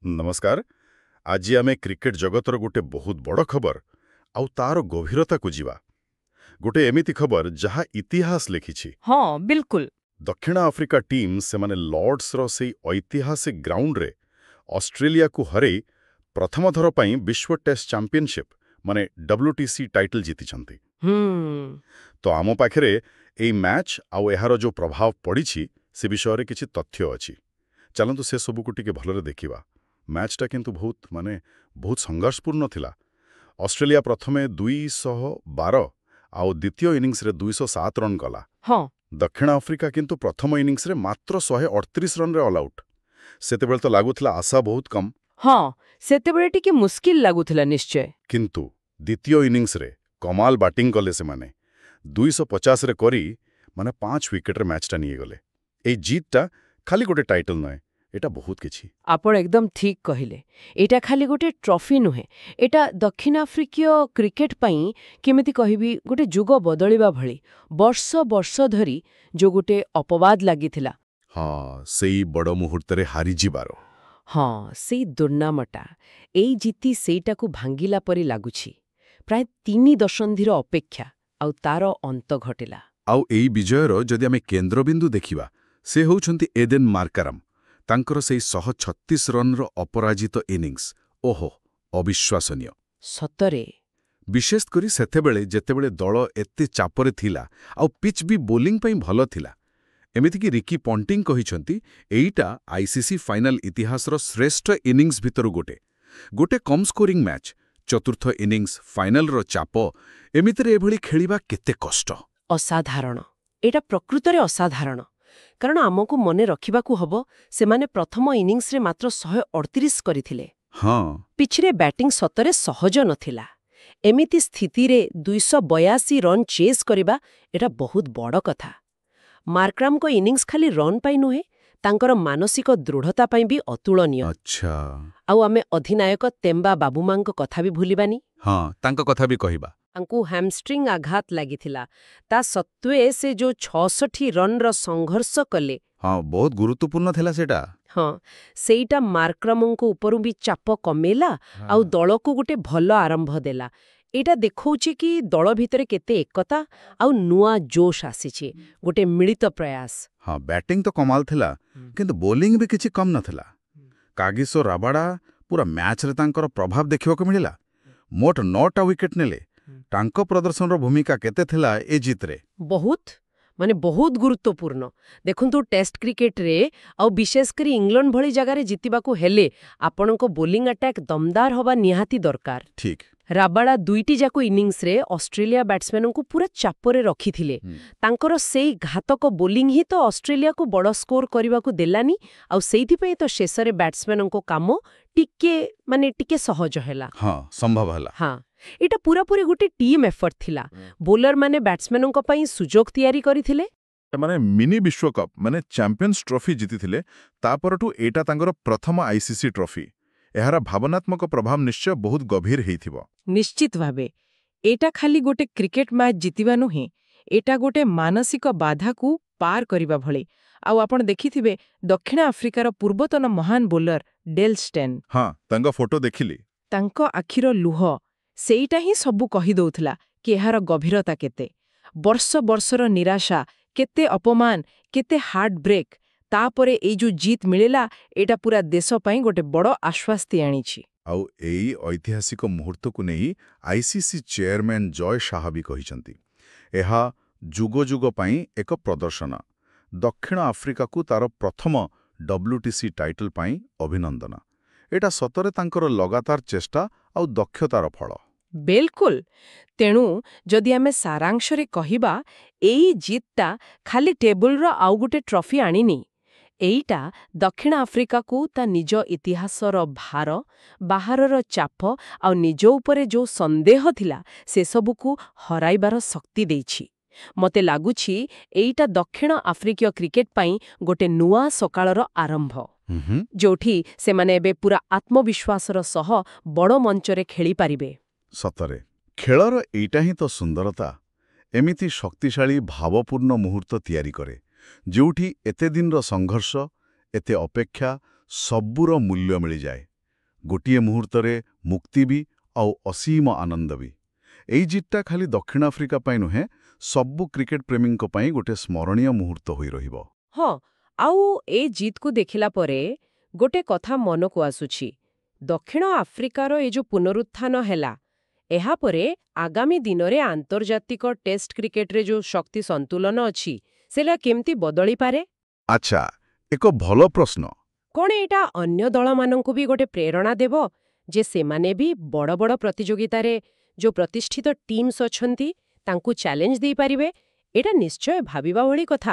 नमस्कार। आज आमे क्रिकेट जगतर गोटे बहुत बड़ खबर आउ तार गभीरता को जीवा। गोटे एमिति खबर जहा इतिहास लिखिछि। हाँ बिल्कुल। दक्षिण आफ्रिका टीम से माने लॉर्ड्स रो से ऐतिहासिक ग्राउंड रे ऑस्ट्रेलिया को हरे प्रथम थर पई विश्व टेस्ट चैंपियनशिप माने WTC टाइटल जीति छंती। तो आमो पाखरे एई मैच आउ एहारो जो प्रभाव पड़िछि से विषय रे किछि तथ्य अछि। चलंतु से सबु को टिके भलरे देखिबा। मैचटा किंतु बहुत संघर्षपूर्ण थिला। ऑस्ट्रेलिया प्रथमे 212 आउ द्वितीय इनिंग्स रे 207 रन कला। हाँ। दक्षिण आफ्रिका किंतु प्रथम इनिंग्स रे मात्र 138 रन रे ऑल आउट। सेतेबेले तो लागुथिला आशा बहुत कम। हाँ सेतेबेले टिके मुश्किल लागुथिला निश्चय। किंतु द्वितीय इनिंग्स रे कमाल बैटिंग कले से माने 250 रे करी माने 5 विकेट रे मैचटा निये गले। ए जीतटा खाली गोटे टाइटल नय, एटा बहुत किछि। आपण एकदम ठीक कहिले। एटा खाली गोटे ट्रॉफी नुहे, एटा दक्षिण आफ्रिकीय क्रिकेट पई केमिति कहिबी गोटे जुग बदलिबा भली वर्ष वर्ष धरी जो गोटे अपवाद लागिथिला। हाँ सेई बड़ मुहूर्त रे हारी जिबारो। हाँ सेई दुर्नामटा एई जीति सेईटाकू भांगिला परी लागुछि। प्राय 3 दशंधिर अपेक्षा आउ तार अंत घटिला। आउ एई विजयर जदि आमे केंद्रबिंदु देखिबा से होउछंती एडेन मार्करम। तांकर सेई 136 रन रो अपराजित इनिंग्स ओहो अविश्वासनीय सतरे। विशेष करी सेतेबेले जेतेबेले दल एते चापरे थिला आउ पिच भी बोलिंग पई भलो थिला। एमिति कि रिकी पॉन्टिंग कहिछंती एईटा आईसीसी फाइनल इतिहास रो श्रेष्ठ इनिंग्स भितरु गोटे कम स्कोरिंग मैच। चतुर्थ इनिंग्स फाइनल रो चाप एमितिरे एभली खेलिबा केते कष्ट। असाधारण। एटा प्रकृतरे असाधारण। कारण आमको मने रखिबाकू हबो सेमाने प्रथम इनिंग्स रे मात्र 138 करिथिले। हाँ पिछरे बैटिंग सतरे सहज नथिला। एमिति स्थिति रे 282 रन चेस करिबा एटा बहुत बड़ कथा। मार्कराम को इनिंग्स खाली रन पाई नुहे, तांकर मानसिक दृढ़ता पाई भी अतुलनीय। अच्छा। आउ आमे अधिनायक तेम्बा बाबुमांक कथा भी भूलिबानी। हाँ तांको कथा भी कहिबा। तांकु हैमस्ट्रिंग आघात लागिथिला, ता सत्वे से जो 66 रन रो संघर्ष कले। हाँ बहुत गुरुत्वपूर्ण थिला सेटा। हाँ सेईटा मार्करामंको उपरु भी चाप कमेला। हाँ। आउ दल को गोटे भलो आरंभ देला। एटा देखौछि कि दल भितरे केते एकता आउ नुआ जोश आसीछि, गोटे मिलित प्रयास। हाँ बैटिंग तो कमाल थिला किंतु बोलिंग भी किछि कम नथिला। कागिसो राबाडा पूरा मैच रे तांकर प्रभाव देखिबा को मिलिला। मोट 9टा विकेट नेले। तांको प्रदर्शन रो भूमिका केते थिला ए जीत रे? बहुत गुरुत्वपूर्ण। देखंतु टेस्ट क्रिकेट रे आउ विशेष करी इंग्लैंड भली जगह रे जितिबाकू हेले आपणको बोलिंग अटैक दमदार होबा निहाती दरकार। ठीक। राबाडा 2टी जाको इनिंग्स रे ऑस्ट्रेलिया बैट्समैन को पूरा चापरे रखिथिले। तांकर सेई घातक बोलिंग ही तो ऑस्ट्रेलिया को बड़ स्कोर करबाकू देलानी। आउ सेइथि पे तो शेष रे बैट्समैन को काम टिके सहज हैला। हाँ संभव हैला। हाँ एटा पूरा गोटे टीम एफर्ट थिला। बोलर माने बैट्समैन को पई सुजोग तैयारी करिथिले। माने मिनी विश्वकप माने चैंपियंस ट्रॉफी जीतिथिले। तापरटू एटा तांगर प्रथम आईसीसी ट्रॉफी। एहारा भावनात्मक प्रभाव निश्चय बहुत गभीर हेइथिबो। निश्चित भावे एटा खाली गोटे क्रिकेट मैच जीतिबा नुहे, एटा गोटे मानसिक बाधा को पार करिबा भले। आउ आपण देखिथिबे दक्षिण आफ्रिकार पूर्वतन महान बोलर डेल स्टेन। हाँ तांगा फोटो देखिली। तांको आखिर लुह सेईटा ही सबु कहि दउथला कि एहार गभीरता केते। वर्ष वर्षर निराशा, केते अपमान, केते हार्ट ब्रेक, तापरे एई जो जीत मिलेला एटा पूरा देश पई गोटे बड़ आश्वास्ति आनिछि। आउ एई ऐतिहासिक मुहूर्त को नहीं आईसीसी चेयरमैन जॉय शाह भी कहिसंती एहा जुग जुग पई एक प्रदर्शन। दक्षिण आफ्रिका को तार प्रथम WTC टाइटल पई अभिनंदन। एटा सतरे तांकर लगातार चेष्टा आउ दक्षतार फल। बिल्कुल। तेणु जदि आमे सारांश रे कहिबा एई जीतटा खाली टेबुल रो आउ गोटे ट्रॉफी आनिनी। एईटा दक्षिण आफ्रिका को ता निज इतिहासर भार, बाहरर चाप आउ निज उपरे जो संदेह थिला से सबुकू हराइबार शक्ति देइछि। मते लागुछि एईटा दक्षिण आफ्रिकीय क्रिकेट पई गोटे नुआ सकाळर आरंभ। जोठी से माने एबे पूरा आत्मविश्वासर सह बड़ मंचरे खेली पारिबे। सतरे खेलर एईटा ही तो सुंदरता। एमिति शक्तिशाली भावपूर्ण मुहूर्त तैयारी करे जोठी एते दिन रो संघर्ष, एते अपेक्षा सबुर मूल्य मिल जाए। ଗୋଟିଏ ମୁହୂର୍ତ୍ତରେ ମୁକ୍ତି ବି ଆଉ ଅସୀମ ଆନନ୍ଦ ବି। ଏଇ ଜିତଟା ଖାଲି ଦକ୍ଷିଣ ଆଫ୍ରିକା ପାଇଁ ନୁହେଁ, ସବୁ କ୍ରିକେଟ ପ୍ରେମୀଙ୍କ ପାଇଁ ଗୋଟେ ସ୍ମରଣୀୟ ମୁହୂର୍ତ୍ତ ହୋଇ ରହିବ। ହଁ, ଆଉ ଏ ଜିତକୁ ଦେଖିଲା ପରେ ଗୋଟେ କଥା ମନକୁ ଆସୁଛି। ଦକ୍ଷିଣ ଆଫ୍ରିକାର ଏ ଯୋଉ ପୁନରୁତ୍ଥାନ ହେଲା, ଏହାପରେ ଆଗାମୀ ଦିନରେ ଆନ୍ତର୍ଜାତିକ ଟେଷ୍ଟ କ୍ରିକେଟରେ ଯୋଉ ଶକ୍ତି ସନ୍ତୁଳନ ଅଛି, ସେଟା କେମିତି ବଦଳିପାରେ? ଆଚ୍ଛା, ଏକ ଭଲ ପ୍ରଶ୍ନ। କଣ ଏଇଟା ଅନ୍ୟ ଦଳମାନଙ୍କୁ ବି ଗୋଟେ ପ୍ରେରଣା ଦେବ ଯେ ସେମାନେ ବି ବଡ଼ ବଡ଼ ପ୍ରତିଯୋଗିତାରେ ଯୋଉ ପ୍ରତିଷ୍ଠିତ ଟିମ୍ସ ଅଛନ୍ତି ତାଙ୍କୁ ଚ୍ୟାଲେଞ୍ଜ ଦେଇପାରିବେ? ଏଇଟା ନିଶ୍ଚୟ ଭାବିବା ଭଳି କଥା।